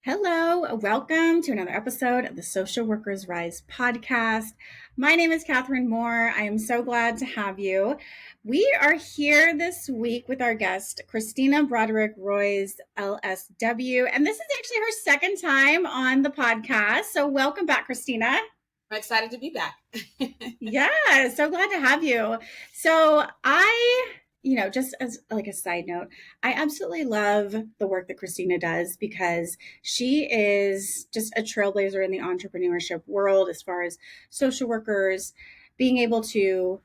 Hello, welcome to another episode of the Social Workers Rise podcast. My name is Catherine Moore. I am so glad to have you. We are here this week with our guest, Christina Broderick-Royes, LSW, and this is actually her second time on the podcast. So welcome back, Christina. I'm excited to be back. Yeah, so glad to have you. So just as like a side note, I absolutely love the work that Christina does because she is just a trailblazer in the entrepreneurship world as far as social workers being able to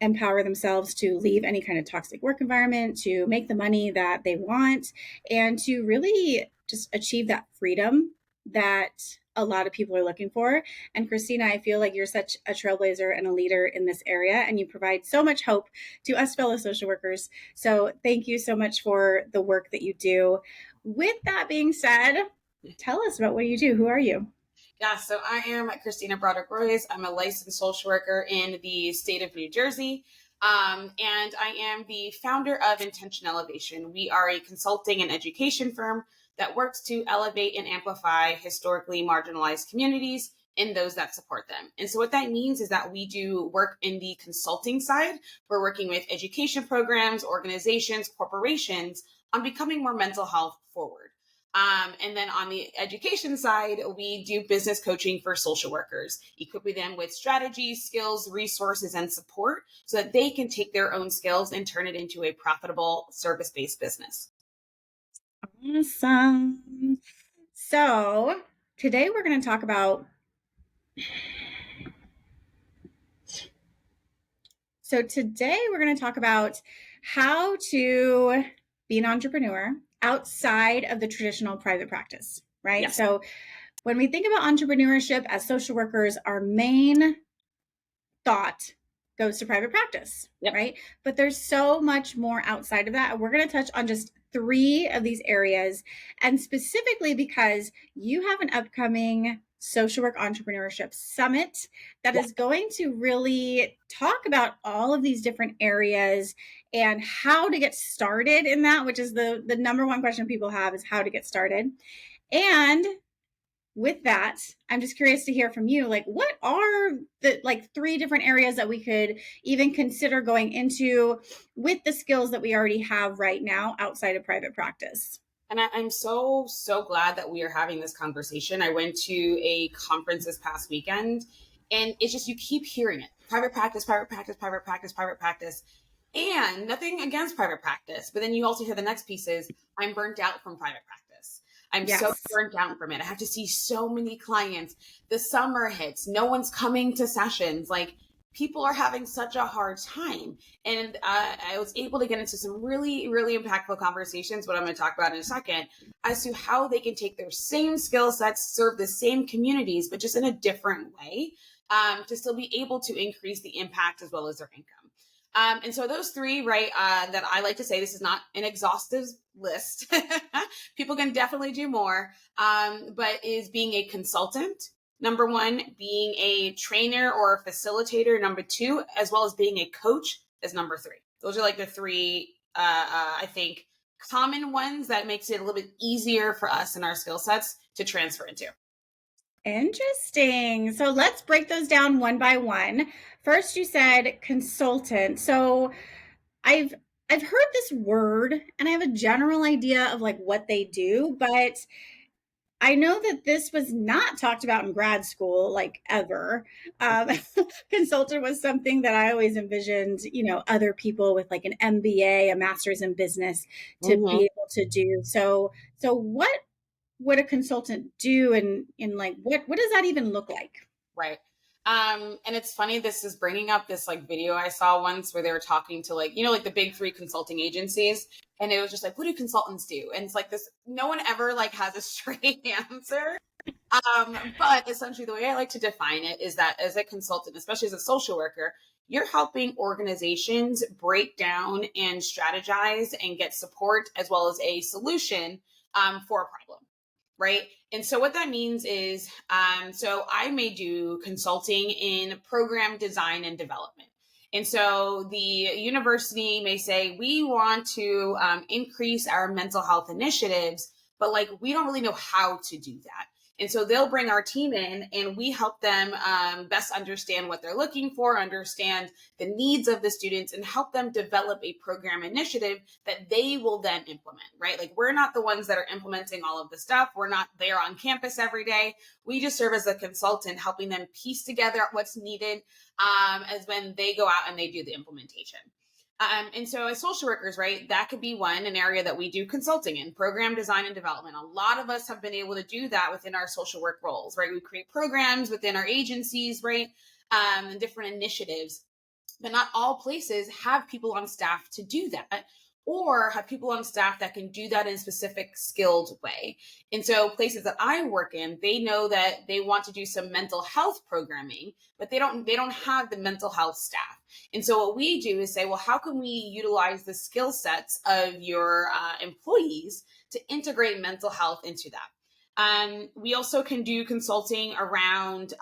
empower themselves to leave any kind of toxic work environment, to make the money that they want, and to really just achieve that freedom that a lot of people are looking for. And Christina, I feel like you're such a trailblazer and a leader in this area, and you provide so much hope to us fellow social workers. So thank you so much for the work that you do. With that being said, tell us about what you do. Who are you? Yeah, so I am Christina Broderick-Royes. I'm a licensed social worker in the state of New Jersey. And I am the founder of Intention Elevation. We are a consulting and education firm that works to elevate and amplify historically marginalized communities and those that support them. And so what that means is that we do work in the consulting side. We're working with education programs, organizations, corporations on becoming more mental health forward. And then on the education side, we do business coaching for social workers, equipping them with strategies, skills, resources, and support so that they can take their own skills and turn it into a profitable service-based business. Awesome. So today we're going to talk about how to be an entrepreneur outside of the traditional private practice, right? Yes. So when we think about entrepreneurship as social workers, our main thought goes to private practice, Yep. right? But there's so much more outside of that. And we're going to touch on just 3 of these areas. And specifically because you have an upcoming Social Work Entrepreneurship Summit that is going to really talk about all of these different areas and how to get started in that, which is the number one question people have is how to get started. And with that, I'm just curious to hear from you, like, what are the 3 different areas that we could even consider going into with the skills that we already have right now outside of private practice? And I'm so glad that we are having this conversation. I went to a conference this past weekend, and it's just, you keep hearing it. Private practice, private practice, private practice, private practice. And nothing against private practice. But then you also hear the next piece is, I'm burnt out from private practice. I'm so burnt out from it. I have to see so many clients. The summer hits. No one's coming to sessions. Like, people are having such a hard time. And I was able to get into some really, really impactful conversations, what I'm going to talk about in a second, as to how they can take their same skill sets, serve the same communities, but just in a different way, to still be able to increase the impact as well as their income. And so those 3, right, that I like to say, this is not an exhaustive list. People can definitely do more, but is being a consultant, number 1, being a trainer or a facilitator, number 2, as well as being a coach is number 3. Those are like the 3, I think, common ones that makes it a little bit easier for us and our skill sets to transfer into. Interesting. So let's break those down one by one. First, you said consultant. So I've heard this word and I have a general idea of like what they do, but I know that this was not talked about in grad school, like ever. Consultant was something that I always envisioned, other people with like an MBA, a master's in business to be able to do. So what would a consultant do? And like, what does that even look like? Right. And it's funny, this is bringing up this like video I saw once where they were talking to like the big 3 consulting agencies. And it was just like, what do consultants do? And it's like this, no one ever like has a straight answer. But essentially the way I like to define it is that as a consultant, especially as a social worker, you're helping organizations break down and strategize and get support as well as a solution for a problem. Right. And so what that means is, so I may do consulting in program design and development. And so the university may say, we want to increase our mental health initiatives but like, we don't really know how to do that. And so they'll bring our team in and we help them best understand what they're looking for, understand the needs of the students, and help them develop a program initiative that they will then implement, right? Like, we're not the ones that are implementing all of the stuff. We're not there on campus every day. We just serve as a consultant, helping them piece together what's needed as when they go out and they do the implementation. And so as social workers, right, that could be an area that we do consulting in, program design and development. A lot of us have been able to do that within our social work roles, right? We create programs within our agencies, right? And different initiatives, but not all places have people on staff to do that, or have people on staff that can do that in a specific skilled way. And so places that I work in, they know that they want to do some mental health programming, but they don't have the mental health staff. And so what we do is say, well, how can we utilize the skill sets of your employees to integrate mental health into that? We also can do consulting around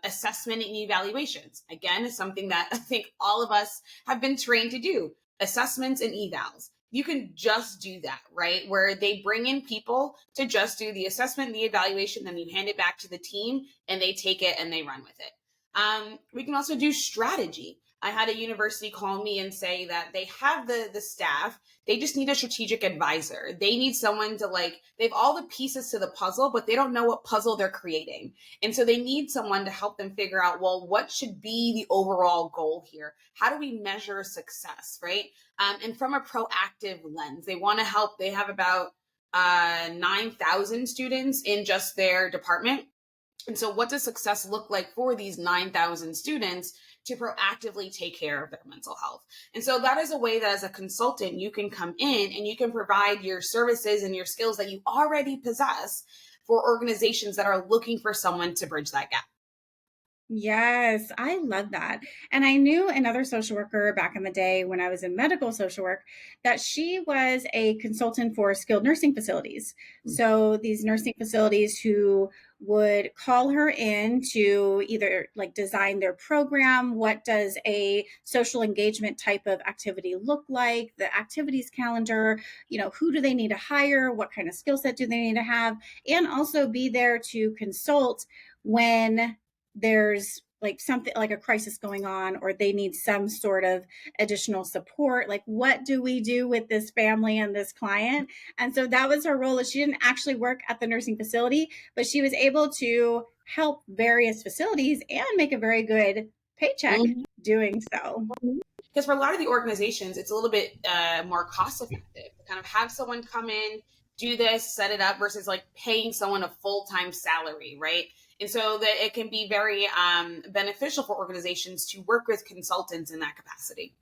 assessment and evaluations. Again, it's something that I think all of us have been trained to do, assessments and evals. You can just do that, right? Where they bring in people to just do the assessment and the evaluation, then you hand it back to the team and they take it and they run with it. We can also do strategy. I had a university call me and say that they have the staff. They just need a strategic advisor. They need someone to they have all the pieces to the puzzle, but they don't know what puzzle they're creating. And so they need someone to help them figure out, well, what should be the overall goal here? How do we measure success, right? And from a proactive lens, they want to help. They have about 9,000 students in just their department. And so what does success look like for these 9,000 students to proactively take care of their mental health? And so that is a way that as a consultant, you can come in and you can provide your services and your skills that you already possess for organizations that are looking for someone to bridge that gap. Yes, I love that. And I knew another social worker back in the day when I was in medical social work that she was a consultant for skilled nursing facilities. So these nursing facilities who would call her in to either design their program. What does a social engagement type of activity look like? The activities calendar, who do they need to hire? What kind of skill set do they need to have? And also be there to consult when there's something like a crisis going on, or they need some sort of additional support. What do we do with this family and this client? And so that was her role. She didn't actually work at the nursing facility, but she was able to help various facilities and make a very good paycheck doing so. Because for a lot of the organizations, it's a little bit more cost effective to kind of have someone come in, do this, set it up, versus paying someone a full-time salary, right? And so that it can be very beneficial for organizations to work with consultants in that capacity.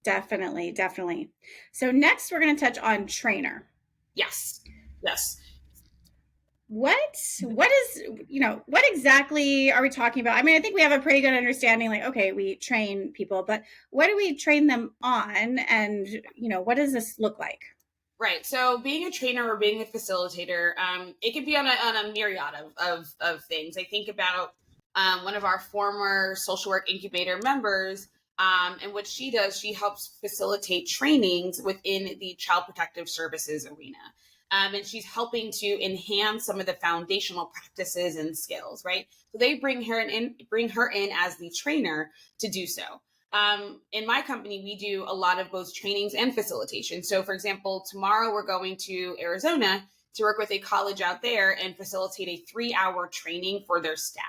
Definitely, definitely. So next we're going to touch on trainer. Yes. What exactly are we talking about? I mean, I think we have a pretty good understanding, okay, we train people, but what do we train them on? And, what does this look like? Right. So being a trainer or being a facilitator, it can be on a myriad of things. I think about one of our former social work incubator members, and what she does, she helps facilitate trainings within the child protective services arena. And she's helping to enhance some of the foundational practices and skills, right? So they bring her in as the trainer to do so. In my company, we do a lot of both trainings and facilitation. So for example, tomorrow we're going to Arizona to work with a college out there and facilitate a 3-hour training for their staff.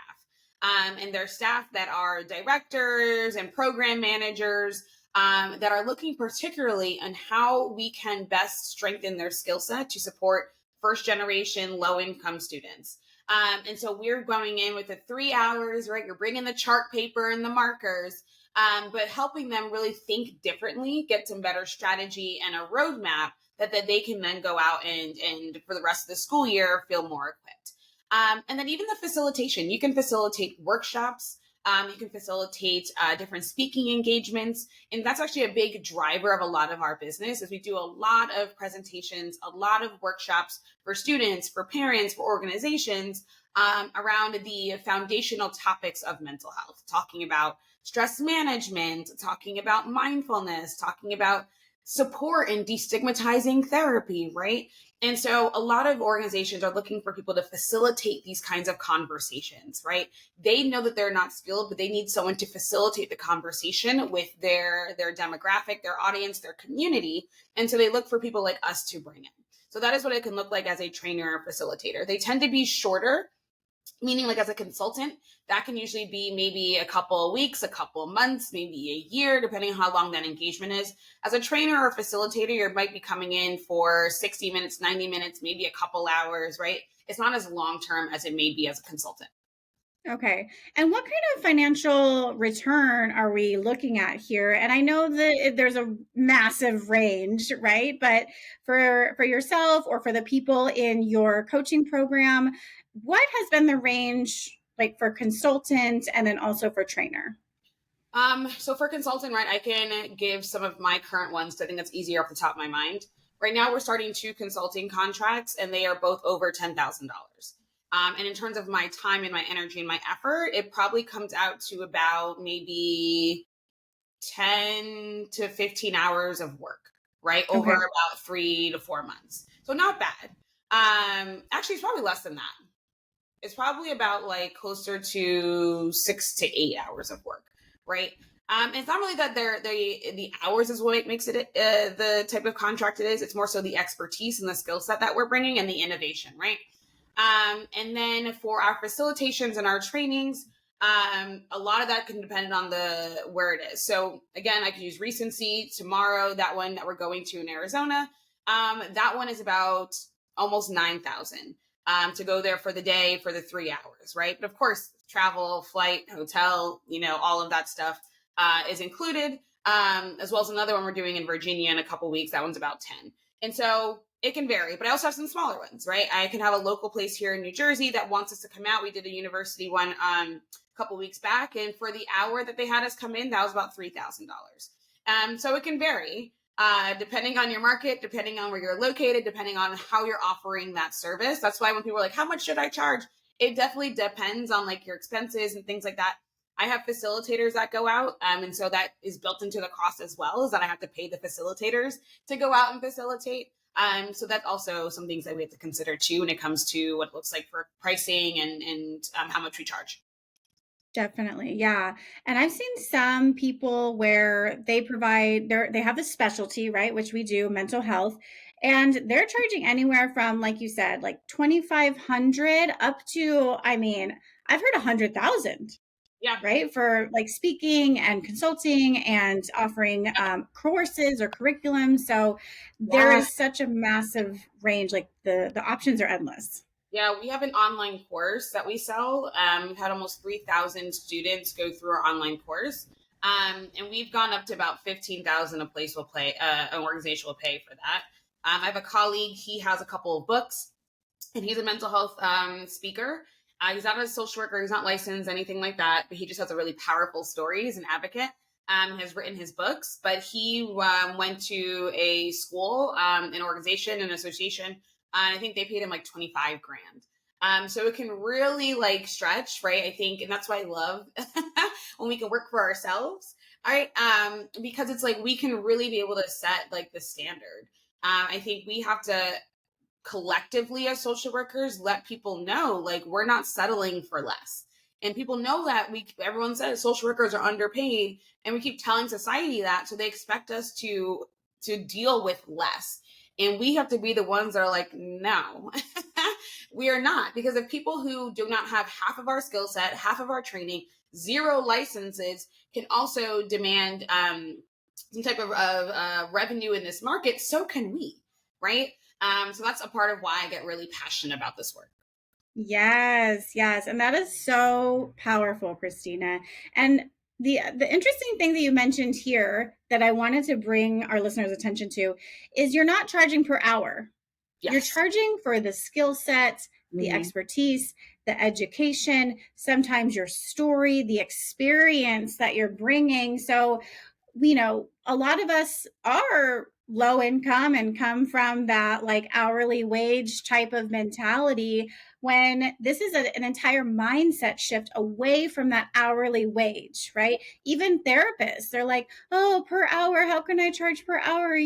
And their staff that are directors and program managers that are looking particularly on how we can best strengthen their skill set to support first generation low income students. And so we're going in with the 3 hours, right? You're bringing the chart paper and the markers, but helping them really think differently, get some better strategy and a roadmap that they can then go out and for the rest of the school year feel more equipped. And then even the facilitation, you can facilitate workshops. You can facilitate different speaking engagements. And that's actually a big driver of a lot of our business, is we do a lot of presentations, a lot of workshops for students, for parents, for organizations around the foundational topics of mental health, talking about stress management, talking about mindfulness, talking about support and destigmatizing therapy, right? And so a lot of organizations are looking for people to facilitate these kinds of conversations, right? They know that they're not skilled, but they need someone to facilitate the conversation with their demographic, their audience, their community. And so they look for people like us to bring in. So that is what it can look like as a trainer or facilitator. They tend to be shorter, meaning like as a consultant, that can usually be maybe a couple of weeks, a couple of months, maybe a year, depending on how long that engagement is. As a trainer or facilitator, you might be coming in for 60 minutes, 90 minutes, maybe a couple hours, right? It's not as long term as it may be as a consultant. Okay. And what kind of financial return are we looking at here? And I know that there's a massive range, right? But for yourself or for the people in your coaching program, what has been the range like for consultant and then also for trainer? So for consultant, right, I can give some of my current ones. I think that's easier off the top of my mind. Right now, we're starting 2 consulting contracts, and they are both over $10,000. And in terms of my time and my energy and my effort, it probably comes out to about maybe 10 to 15 hours of work, right? Over Okay. about 3 to 4 months. So not bad. Actually, it's probably less than that. It's probably about like closer to 6 to 8 hours of work, right? It's not really that the hours is what makes it the type of contract it is. It's more so the expertise and the skill set that we're bringing and the innovation, right? And then for our facilitations and our trainings, a lot of that can depend on the where it is. So again, I could use recency tomorrow. That one that we're going to in Arizona, that one is about almost 9,000 to go there for the day for the 3 hours, right? But of course, travel, flight, hotel, all of that stuff is included, as well as another one we're doing in Virginia in a couple weeks. That one's about 10. And so it can vary, but I also have some smaller ones, right? I can have a local place here in New Jersey that wants us to come out. We did a university one a couple weeks back, and for the hour that they had us come in, that was about $3,000. So it can vary depending on your market, depending on where you're located, depending on how you're offering that service. That's why when people are like, how much should I charge? It definitely depends on like your expenses and things like that. I have facilitators that go out. And so that is built into the cost as well, is that I have to pay the facilitators to go out and facilitate. So that's also some things that we have to consider too when it comes to what it looks like for pricing and how much we charge. Definitely. Yeah. And I've seen some people where they have a specialty, right? Which we do, mental health. And they're charging anywhere from, like you said, like 2,500 up to, I mean, I've heard 100,000, Yeah. right? For like speaking and consulting and offering courses or curriculum. So there Yeah. is such a massive range. Like the options are endless. Yeah, we have an online course that we sell. We've had almost 3,000 students go through our online course. And we've gone up to about 15,000 a place will pay, an organization will pay for that. I have a colleague, he has a couple of books, and he's a mental health speaker. He's not a social worker, he's not licensed, anything like that, but he just has a really powerful story. He's an advocate, has written his books, but he went to a school, an organization, an association, and I think they paid him like 25 grand. So it can really like stretch, right? I think, and that's why I love when we can work for ourselves, all right? Because it's like we can really be able to set like the standard. I think we have to collectively as social workers let people know like we're not settling for less, and people know that everyone says social workers are underpaid, and we keep telling society that, so they expect us to deal with less, and we have to be the ones that are like, no. We are not, because of people who do not have half of our skill set, half of our training, 0 licenses can also demand some type of revenue in this market. So can we, right? So that's a part of why I get really passionate about this work. Yes, yes. And that is so powerful, Christina. And the interesting thing that you mentioned here that I wanted to bring our listeners' attention to is you're not charging per hour. You're Yes. charging for the skill set, the Mm-hmm. expertise, the education, sometimes your story, the experience that you're bringing. So, a lot of us are low income and come from that like hourly wage type of mentality, when this is an entire mindset shift away from that hourly wage, right? Even therapists, they're like, oh, per hour, how can I charge per hour?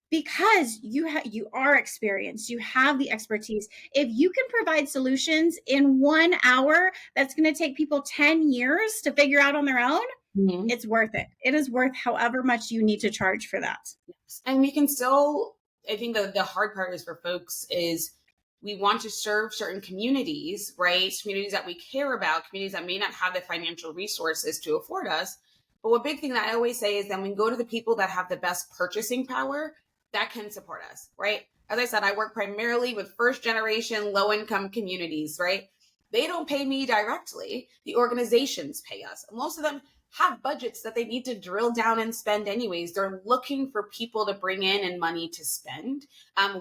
Because you are experienced, you have the expertise. If you can provide solutions in 1 hour that's going to take people 10 years to figure out on their own, Mm-hmm. it's worth it. It is worth however much you need to charge for that. Yes. And we can still, I think the hard part is for folks is we want to serve certain communities, right? Communities that we care about, communities that may not have the financial resources to afford us. But one big thing that I always say is then we go to the people that have the best purchasing power that can support us, right? As I said, I work primarily with first generation low income communities, right? They don't pay me directly. The organizations pay us. Most of them have budgets that they need to drill down and spend anyways. They're looking for people to bring in and money to spend.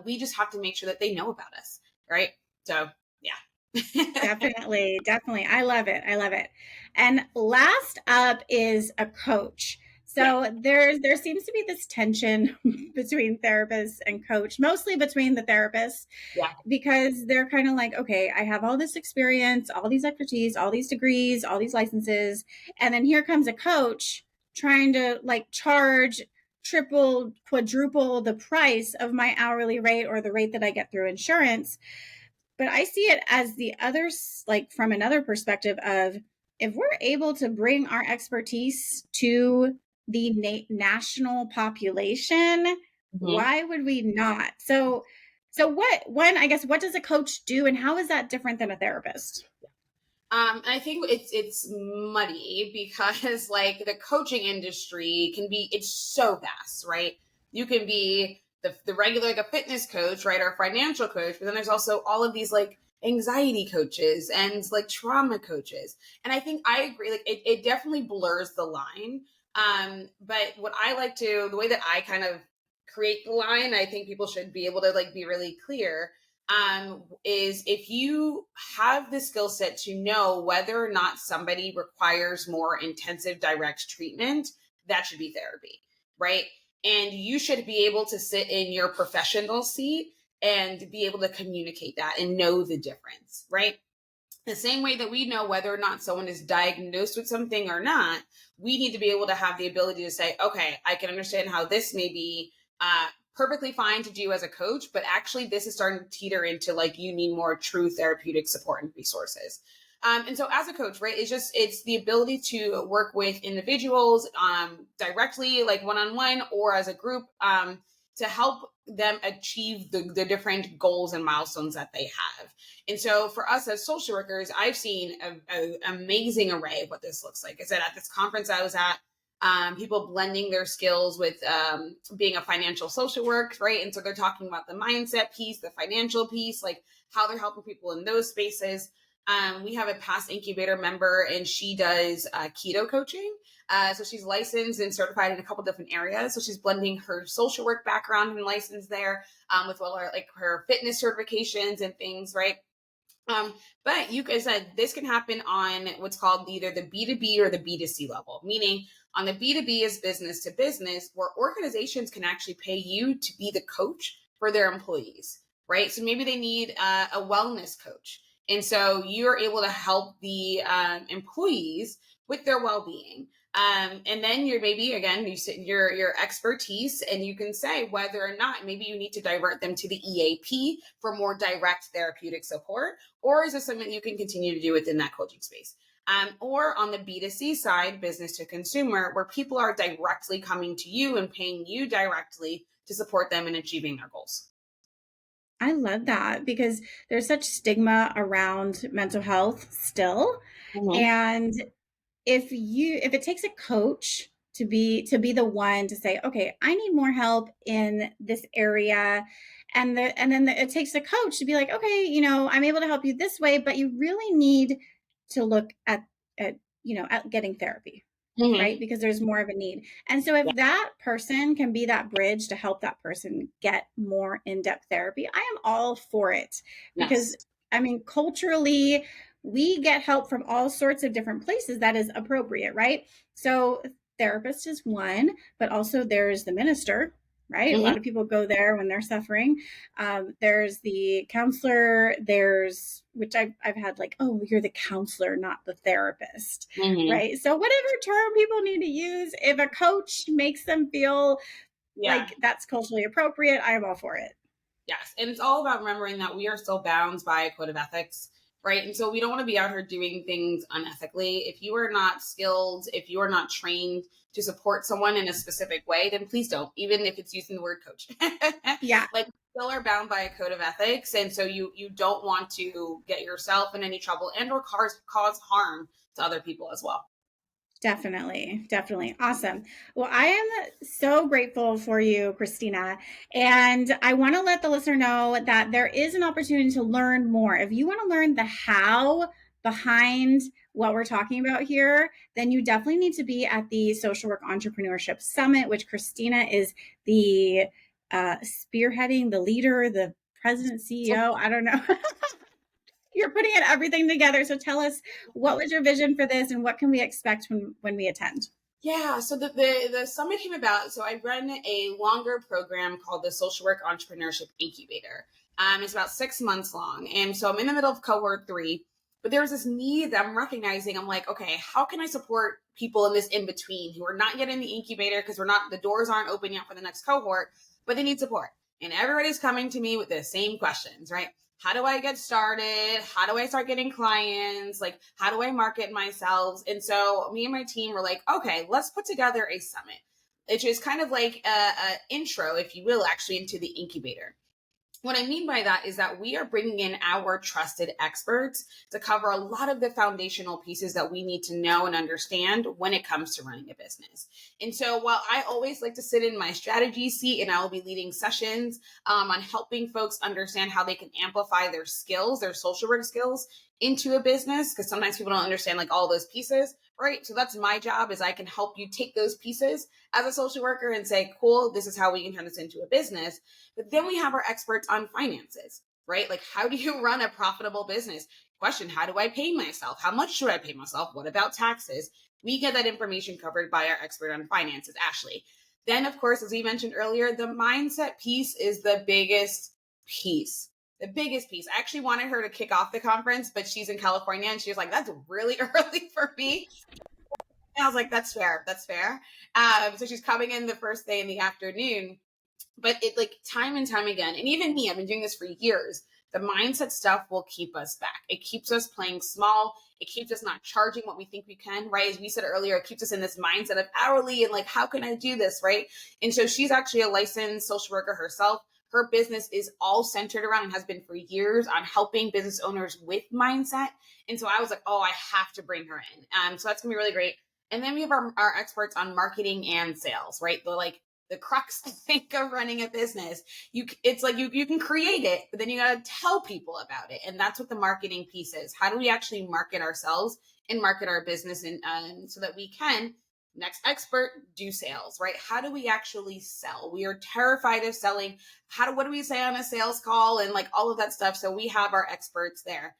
We just have to make sure that they know about us, right? So, yeah. Definitely, definitely. I love it. I love it. And last up is a coach. Yeah. So there seems to be this tension between therapists and coach, mostly between the therapists, Yeah. because they're kind of like, okay, I have all this experience, all these expertise, all these degrees, all these licenses, and then here comes a coach trying to like charge triple, quadruple the price of my hourly rate or the rate that I get through insurance. But I see it as the others, like from another perspective of, if we're able to bring our expertise to the national population, Mhm. why would we not? I guess, what does a coach do, and how is that different than a therapist? I think it's muddy because like the coaching industry can be, it's so vast, right? You can be the regular like a fitness coach, right, or a financial coach, but then there's also all of these like anxiety coaches and like trauma coaches. And I think I agree, like it definitely blurs the line. But what I like to, the way that I kind of create the line, I think people should be able to like be really clear, is if you have the skill set to know whether or not somebody requires more intensive direct treatment, that should be therapy, right? And you should be able to sit in your professional seat and be able to communicate that and know the difference, right? The same way that we know whether or not someone is diagnosed with something or not, we need to be able to have the ability to say, okay, I can understand how this may be perfectly fine to do as a coach, but actually this is starting to teeter into like you need more true therapeutic support and resources. And so as a coach, right, it's the ability to work with individuals directly, like one-on-one or as a group, to help them achieve the different goals and milestones that they have. And so for us as social workers, I've seen an amazing array of what this looks like. I said at this conference I was at, people blending their skills with being a financial social work, right? And so they're talking about the mindset piece, the financial piece, like how they're helping people in those spaces. We have a past incubator member and she does keto coaching. So she's licensed and certified in a couple different areas. So she's blending her social work background and license there with well, like her fitness certifications and things, right? But you guys said this can happen on what's called either the B2B or the B2C level, meaning on the B2B is business to business, where organizations can actually pay you to be the coach for their employees, right? So maybe they need a wellness coach. And so you're able to help the employees with their well-being. And then you're maybe again you sit your expertise, and you can say whether or not maybe you need to divert them to the EAP for more direct therapeutic support, or is this something you can continue to do within that coaching space? Or on the B2C side, business to consumer, where people are directly coming to you and paying you directly to support them in achieving their goals. I love that, because there's such stigma around mental health still. Mm-hmm. And if it takes a coach to be the one to say, okay, I need more help in this area, it takes a coach to be like, okay, I'm able to help you this way, but you really need to look at getting therapy, right? Mm-hmm. Because there's more of a need. And so Yeah. if that person can be that bridge to help that person get more in-depth therapy, I am all for it. Because Yes. I mean, culturally, we get help from all sorts of different places that is appropriate, right? So therapist is one, but also there's the minister, right? A Mm-hmm. lot of people go there when they're suffering. There's the counselor, which I've had like, oh, you're the counselor, not the therapist, Mm-hmm. right? So whatever term people need to use, if a coach makes them feel Yeah. like that's culturally appropriate, I'm all for it. Yes. And it's all about remembering that we are still bound by a code of ethics, right? And so we don't want to be out here doing things unethically. If you are not skilled, if you are not trained to support someone in a specific way, then please don't, even if it's using the word coach. Yeah, Like, we still are bound by a code of ethics. And so you don't want to get yourself in any trouble and or cause harm to other people as well. definitely. Definitely. Awesome. Well, I am so grateful for you, Christina. And I want to let the listener know that there is an opportunity to learn more. If you want to learn the how behind what we're talking about here, then you definitely need to be at the Social Work Entrepreneurship Summit, which Christina is the spearheading, the leader, the president, CEO. I don't know. You're putting it everything together. So tell us, what was your vision for this and what can we expect when we attend? Yeah, so the summit came about. So I run a longer program called the Social Work Entrepreneurship Incubator. It's about 6 months long, and so I'm in the middle of cohort 3. But there was this need that I'm recognizing. I'm like, okay, how can I support people in this in between who are not yet in the incubator because the doors aren't open yet for the next cohort, but they need support, and everybody's coming to me with the same questions, right? How do I get started? How do I start getting clients? Like, how do I market myself? And so me and my team were like, okay, let's put together a summit. It's just kind of like a intro, if you will, actually into the incubator. What I mean by that is that we are bringing in our trusted experts to cover a lot of the foundational pieces that we need to know and understand when it comes to running a business. And so while I always like to sit in my strategy seat and I will be leading sessions on helping folks understand how they can amplify their skills, their social work skills into a business, because sometimes people don't understand like all those pieces, right? So that's my job, is I can help you take those pieces as a social worker and say, cool, this is how we can turn this into a business. But then we have our experts on finances, right? Like, how do you run a profitable business? Question, how do I pay myself? How much should I pay myself? What about taxes? We get that information covered by our expert on finances, Ashley. Then, of course, as we mentioned earlier, the mindset piece is the biggest piece. The biggest piece. I actually wanted her to kick off the conference, but she's in California and she was like, that's really early for me. And I was like, that's fair. That's fair. So she's coming in the first day in the afternoon. But it, like, time and time again, and even me, I've been doing this for years, the mindset stuff will keep us back. It keeps us playing small. It keeps us not charging what we think we can, right? As we said earlier, it keeps us in this mindset of hourly and like, how can I do this, right? And so she's actually a licensed social worker herself. Her business is all centered around, and has been for years, on helping business owners with mindset. And so I was like, oh, I have to bring her in. So that's gonna be really great. And then we have our experts on marketing and sales, right? The crux, I think, of running a business. It's like you can create it, but then you got to tell people about it. And that's what the marketing piece is. How do we actually market ourselves and market our business, and so that we can, next expert, do sales, right? How do we actually sell? We are terrified of selling. What do we say on a sales call and like all of that stuff? So we have our experts there.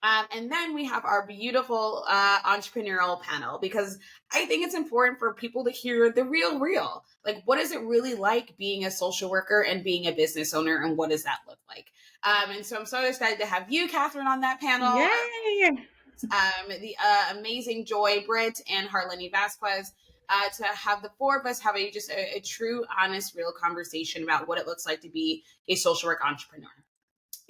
And then we have our beautiful entrepreneurial panel, because I think it's important for people to hear the real. Like, what is it really like being a social worker and being a business owner, and what does that look like? And so I'm so excited to have you, Catherine, on that panel. Yay! The amazing Joy Britt and Harleni Vasquez, to have the four of us have a true, honest, real conversation about what it looks like to be a social work entrepreneur.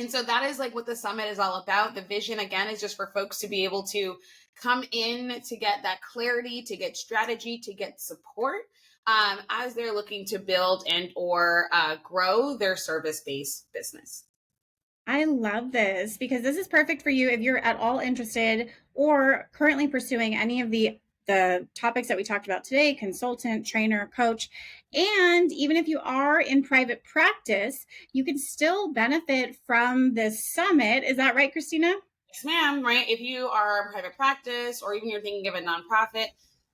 And so that is like what the summit is all about. The vision, again, is just for folks to be able to come in to get that clarity, to get strategy, to get support as they're looking to build and or grow their service-based business. I love this because this is perfect for you if you're at all interested or currently pursuing any of the topics that we talked about today: consultant, trainer, coach. And even if you are in private practice, you can still benefit from this summit. Is that right, Christina? Yes, ma'am. Right. If you are a private practice, or even you're thinking of a nonprofit,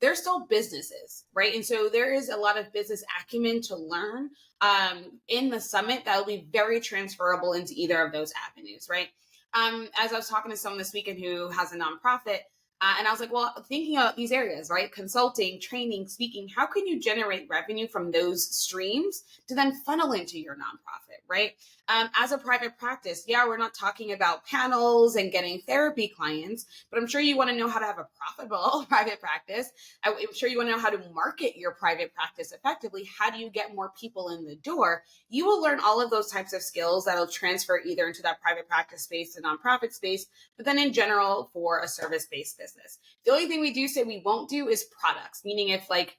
they're still businesses, right? And so there is a lot of business acumen to learn in the summit that will be very transferable into either of those avenues, right? As I was talking to someone this weekend who has a nonprofit, And I was like, well, thinking about these areas, right? Consulting, training, speaking, how can you generate revenue from those streams to then funnel into your nonprofit, right? As a private practice, yeah, we're not talking about panels and getting therapy clients, but I'm sure you want to know how to have a profitable private practice. I'm sure you want to know how to market your private practice effectively. How do you get more people in the door? You will learn all of those types of skills that'll transfer either into that private practice space, the nonprofit space, but then in general for a service-based business. The only thing we do say we won't do is products, meaning if like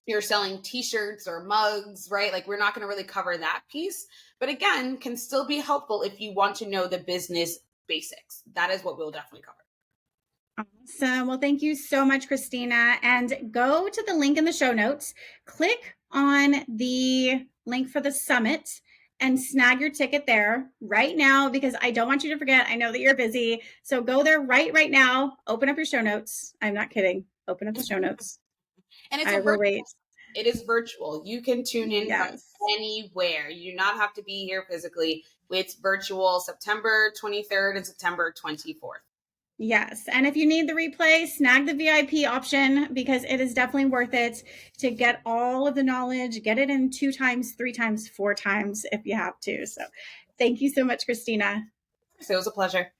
you're selling t-shirts or mugs, right? Like we're not going to really cover that piece, but again, can still be helpful if you want to know the business basics. That is what we'll definitely cover. Awesome. Well, thank you so much, Christina. And go to the link in the show notes, click on the link for the summit and snag your ticket there right now, because I don't want you to forget. I know that you're busy. So go there right now. Open up your show notes. I'm not kidding. Open up the show notes. And it's I a will virtual. wait. It is virtual. You can tune in from Yes. anywhere. You do not have to be here physically. It's virtual September 23rd and September 24th. Yes. And if you need the replay, snag the VIP option, because it is definitely worth it to get all of the knowledge, get it in 2 times, 3 times, 4 times if you have to. So thank you so much, Christina. So it was a pleasure.